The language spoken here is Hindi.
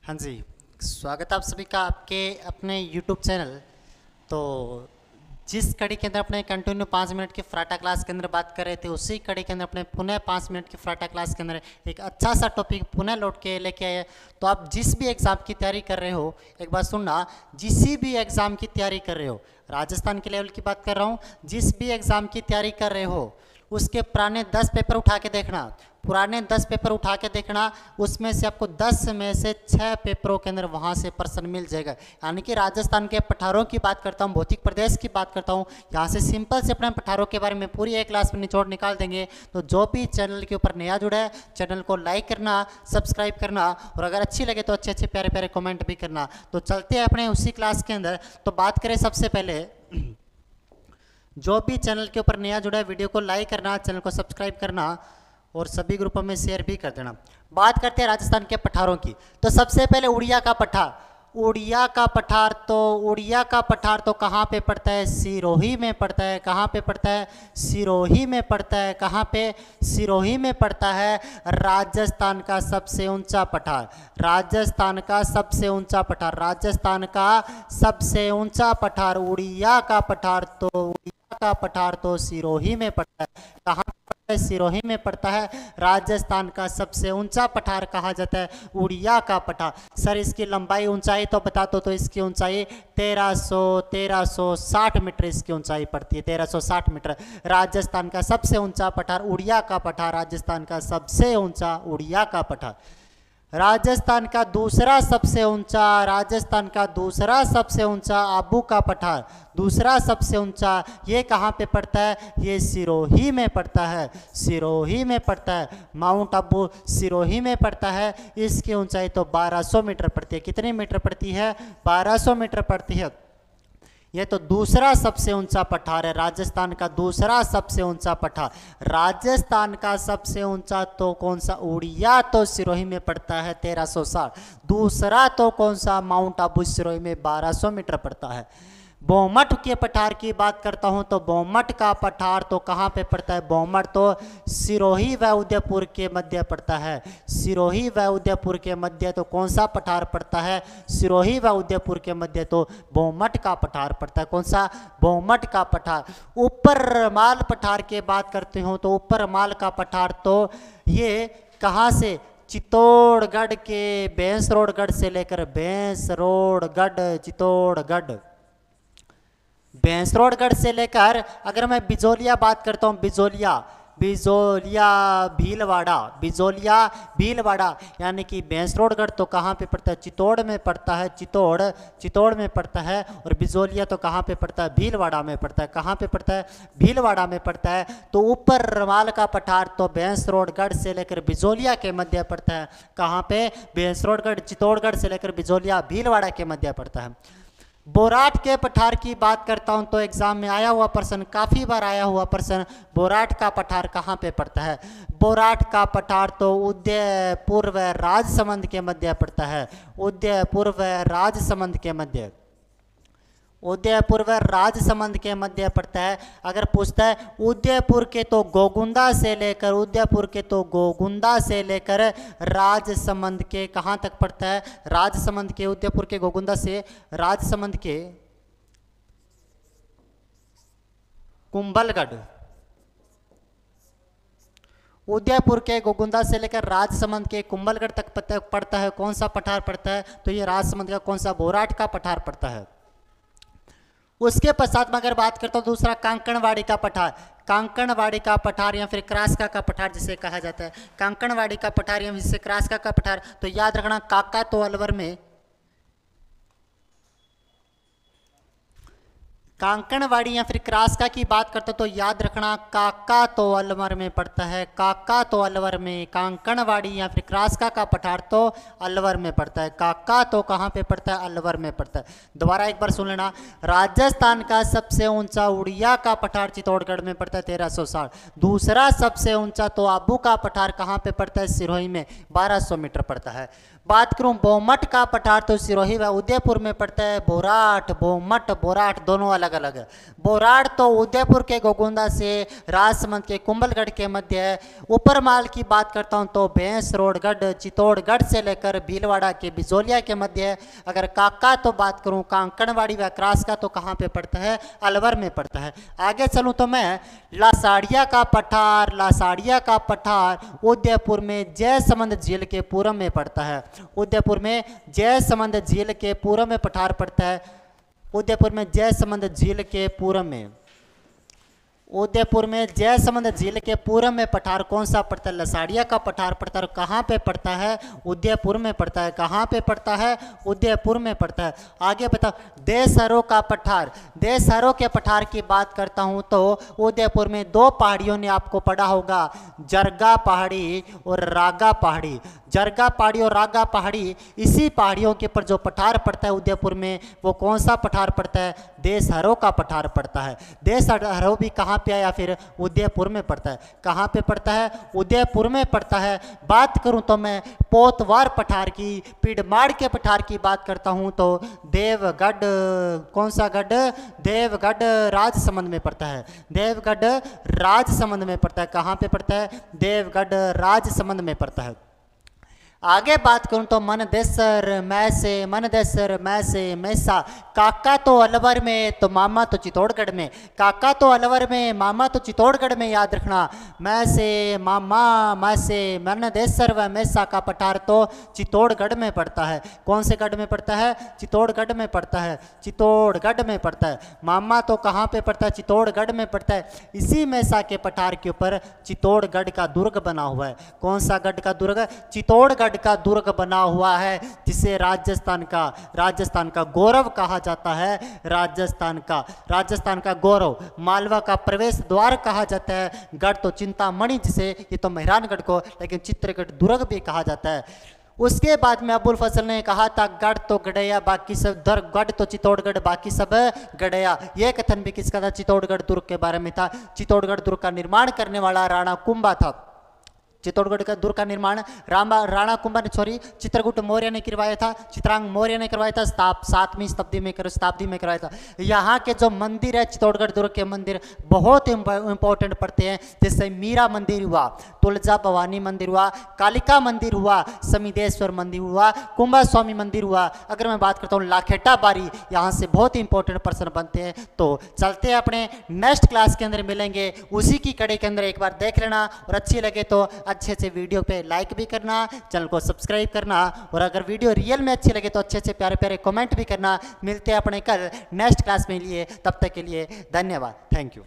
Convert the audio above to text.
हाँ जी, स्वागत है आप सभी का आपके अपने YouTube चैनल। तो जिस कड़ी के अंदर अपने कंटिन्यू 5 मिनट की फ्राटा क्लास के अंदर बात कर रहे थे, उसी कड़ी के अंदर अपने पुनः 5 मिनट की फ्राटा क्लास के अंदर एक अच्छा सा टॉपिक पुनः लौट के लेके आए। तो आप जिस भी एग्ज़ाम की तैयारी कर रहे हो, एक बात सुनना, जिस भी एग्ज़ाम की तैयारी कर रहे हो, राजस्थान के लेवल की बात कर रहा हूँ, जिस भी एग्ज़ाम की तैयारी कर रहे हो उसके पुराने 10 पेपर उठा के देखना, पुराने 10 पेपर उठा के देखना, उसमें से आपको 10 में से 6 पेपरों के अंदर वहाँ से प्रश्न मिल जाएगा। यानी कि राजस्थान के पठारों की बात करता हूँ, भौतिक प्रदेश की बात करता हूँ, यहाँ से सिंपल से अपने पठारों के बारे में पूरी एक क्लास में निचोड़ निकाल देंगे। तो जो भी चैनल के ऊपर नया जुड़ा है, चैनल को लाइक करना, सब्सक्राइब करना, और अगर अच्छी लगे तो अच्छे अच्छे प्यारे प्यारे कमेंट भी करना। तो चलते हैं अपने उसी क्लास के अंदर। तो बात करें सबसे पहले, जो भी चैनल के ऊपर नया जुड़ा है, वीडियो को लाइक करना, चैनल को सब्सक्राइब करना और सभी ग्रुपों में शेयर भी कर देना। बात करते हैं राजस्थान के पठारों की। तो सबसे पहले उड़िया का पठार, उड़िया का पठार, तो उड़िया का पठार तो कहाँ पे पड़ता है? सिरोही में पड़ता है। कहाँ पे पड़ता है? सिरोही में पड़ता है। कहाँ पे? सिरोही में पड़ता है। राजस्थान का सबसे ऊंचा पठार, राजस्थान का सबसे ऊंचा पठार, राजस्थान का सबसे ऊंचा पठार उड़िया का पठार। तो उड़िया का पठार तो सिरोही में पड़ता है। कहाँ पड़ता है? सिरोही में पड़ता है। राजस्थान का सबसे ऊंचा पठार कहा जाता है उड़िया का पठार। सर इसकी लंबाई ऊंचाई तो बता दो। तो इसकी ऊंचाई 1360 मीटर इसकी ऊंचाई पड़ती है, 1360 मीटर। राजस्थान का सबसे ऊंचा पठार उड़िया का पठार, राजस्थान का सबसे ऊंचा उड़िया का पठार। राजस्थान का दूसरा सबसे ऊंचा, राजस्थान का दूसरा सबसे ऊंचा आबू का पठार, दूसरा सबसे ऊंचा, ये कहाँ पे पड़ता है? ये सिरोही में पड़ता है, सिरोही में पड़ता है। माउंट आबू सिरोही में पड़ता है। इसकी ऊंचाई तो 1200 मीटर पड़ती है। कितनी मीटर पड़ती है? 1200 मीटर पड़ती है। ये तो दूसरा सबसे ऊंचा पठार है, राजस्थान का दूसरा सबसे ऊंचा पठार। राजस्थान का सबसे ऊंचा तो कौन सा? उड़िया तो सिरोही में पड़ता है 1360। दूसरा तो कौन सा? माउंट आबू सिरोही में 1200 मीटर पड़ता है। बोमट के पठार की बात करता हूं तो बोमट का पठार तो कहाँ पे पड़ता है? बोमट तो सिरोही व उदयपुर के मध्य पड़ता है। सिरोही व उदयपुर के मध्य तो कौन सा पठार पड़ता है? सिरोही व उदयपुर के मध्य तो बोमट का पठार पड़ता है। कौन सा? बोमट का पठार। ऊपर माल पठार की बात करते हो तो ऊपर माल का पठार तो ये कहाँ से? चित्तौड़गढ़ के भैंसरोडगढ़ से लेकर भैंसरोडगढ़, चित्तौड़गढ़, भैंसरोडगढ़ से लेकर, अगर मैं बिजोलिया बात करता हूँ, बिजोलिया, बिजोलिया भीलवाड़ा, बिजोलिया भीलवाड़ा, यानी कि भैंसरोडगढ़ तो कहाँ पे पड़ता है? चित्तौड़ में पड़ता है, चित्तौड़, चित्तौड़ में पड़ता है। और बिजोलिया तो कहाँ पे पड़ता है? भीलवाड़ा में पड़ता है। कहाँ पे पड़ता है? भीलवाड़ा में पड़ता है। तो ऊपर माल का पठार तो भैंसरोडगढ़ से लेकर बिजोलिया के मध्य पड़ता है। कहाँ पे? भैंसरोडगढ़, चित्तौड़गढ़ से लेकर बिजोलिया भीलवाड़ा के मध्य पड़ता है। बोराट के पठार की बात करता हूं तो एग्जाम में आया हुआ प्रश्न, काफी बार आया हुआ प्रश्न, बोराट का पठार कहाँ पे पड़ता है? बोराट का पठार तो उदयपुर व राजसमंद के मध्य पड़ता है। उदयपुर व राजसमंद के मध्य, उदयपुर व राजसमंद के मध्य पड़ता है। अगर पूछता है उदयपुर के तो गोगुंदा से लेकर, उदयपुर के तो गोगुंदा से लेकर राजसमंद के कहाँ तक पड़ता है? राजसमंद के, उदयपुर के गोगुंदा से राजसमंद के कुंभलगढ़, उदयपुर के गोगुंदा से लेकर राजसमंद के कुंभलगढ़ तक पड़ता है। कौन सा पठार पड़ता है? तो ये राजसमंद का कौन सा? बोराट का पठार पड़ता है। उसके पश्चात में अगर बात करता हूँ दूसरा, कांकणवाड़ी का पठार, कांकणवाड़ी का पठार या फिर क्रास्का का पठार जिसे कहा जाता है, कांकणवाड़ी का पठार या फिर क्रास्का का पठार। तो याद रखना, काका तो अलवर में, कांकणवाड़ी या फिर क्रास्का की बात करते तो याद रखना काका तो अलवर में पड़ता है। काका तो अलवर में, कांकणवाड़ी या फिर क्रास्का का पठार तो अलवर में पड़ता है। काका तो कहाँ पे पड़ता है? अलवर में पड़ता है। दोबारा एक बार सुन लेना, राजस्थान का सबसे ऊंचा उड़िया का पठार चित्तौड़गढ़ में पड़ता है 1360। दूसरा सबसे ऊंचा तो आबू का पठार कहाँ पे पड़ता है? सिरोही में 1200 मीटर पड़ता है। बात करूं बोमट का पठार तो सिरोही व उदयपुर में पड़ता है। बोराट, बोमट, बोराट दोनों अलग अलग अलग है। बोराड़ तो उदयपुर के गोगुंदा से राजसमंद के कुंभलगढ़ के मध्य है। ऊपर माल की बात करता हूँ तो भैंसरोडगढ़ चित्तौड़गढ़ से लेकर भीलवाड़ा के बिजोलिया के मध्य है। अगर काका तो बात करूँ कांकड़वाड़ी व क्रास का तो कहाँ पे पड़ता है, अलवर में पड़ता है। आगे चलूँ तो मैं लासाड़िया का पठार उदयपुर में जयसमंद झील के पूर्व में पड़ता है। उदयपुर में जयसमंद झील के पूर्व में पठार पड़ता है। उदयपुर में जयसमंद झील के पूर्व में, उदयपुर में जयसमंद झील के पूर्व में पठार कौन सा पड़ता है, लसाड़िया का पठार पड़ता है। कहाँ पे पड़ता है, उदयपुर में पड़ता है। कहाँ पे पड़ता है, उदयपुर में पड़ता है। आगे बताओ देशहरों का पठार, देशहरों के पठार की बात करता हूँ तो उदयपुर में दो पहाड़ियों ने आपको पढ़ा होगा, जरगा पहाड़ी और रागा पहाड़ी। जरगा पहाड़ी और रागा पहाड़ी, इसी पहाड़ियों के ऊपर जो पठार पड़ता है उदयपुर में, वो कौन सा पठार पड़ता है, देशहरों का पठार पड़ता है। देशहरों भी कहाँ पे आया, फिर उदयपुर में पड़ता है। कहाँ पे पड़ता है, उदयपुर में पड़ता है। बात करूं तो मैं पोतवार पठार की, पीडमाड़ के पठार की बात करता हूं तो देवगढ़, कौन सा गढ़, देवगढ़ राजसमंद में पड़ता है। देवगढ़ राजसमंद में पड़ता है। कहाँ पे पड़ता है, देवगढ़ राजसमंद में पड़ता है। आगे बात करूं तो मनदेसर मैसे मैसा, काका तो अलवर में तो मामा तो चित्तौड़गढ़ में। काका तो अलवर में, मामा तो चित्तौड़गढ़ में, याद रखना। मैसे मामा मैसे मनदेसर व मैसा का पठार तो चित्तौड़गढ़ में पड़ता है। कौन से गढ़ में पड़ता है, चित्तौड़गढ़ में पड़ता है। चित्तौड़गढ़ में पड़ता है। मामा तो कहाँ पे पड़ता है, चित्तौड़गढ़ में पड़ता है। इसी मैसा के पठार के ऊपर चित्तौड़गढ़ का दुर्ग बना हुआ है। कौन सा गढ़ का दुर्ग, चित्तौड़गढ़ का दुर्ग बना हुआ है, जिसे राजस्थान का गौरव कहा जाता है। राजस्थान का गौरव, मालवा का प्रवेश द्वार कहा जाता है। गढ़ तो चिंतामणि, जिसे ये तो मेहरानगढ़ को, लेकिन चित्रगढ़ दुर्ग भी कहा जाता है। उसके बाद में अबुल फजल ने कहा था गढ़ तो गड़या बाकी सब, गढ़ तो चित्तौड़गढ़ बाकी सब गड़या। यह कथन भी किसका था, चित्तौड़गढ़ दुर्ग के बारे में था। चित्तौड़गढ़ दुर्ग का निर्माण करने वाला राणा कुंभा था। चित्तौड़गढ़ का दुर्ग का निर्माण राणा कुंभा ने, चित्रगुप्त मौर्य ने करवाया था। चित्रांग मौर्य ने करवाया था। 7वीं शताब्दी में करवाया था। यहाँ के जो मंदिर है चित्तौड़गढ़ दुर्ग के मंदिर बहुत इंपॉर्टेंट पड़ते हैं। जैसे मीरा मंदिर हुआ, तुलजा भवानी मंदिर हुआ, कालिका मंदिर हुआ, समिदेश्वर मंदिर हुआ, कुंभा स्वामी मंदिर हुआ। अगर मैं बात करता हूँ लाखेटा बारी, यहाँ से बहुत इंपॉर्टेंट प्रश्न बनते हैं। तो चलते हैं अपने नेक्स्ट क्लास के अंदर मिलेंगे, उसी की कड़ी के अंदर एक बार देख लेना, और अच्छी लगे तो अच्छे से वीडियो पे लाइक भी करना, चैनल को सब्सक्राइब करना, और अगर वीडियो रियल में अच्छी लगे तो अच्छे से प्यारे प्यारे कमेंट भी करना। मिलते हैं अपने कल नेक्स्ट क्लास में लिए, तब तक के लिए धन्यवाद, थैंक यू।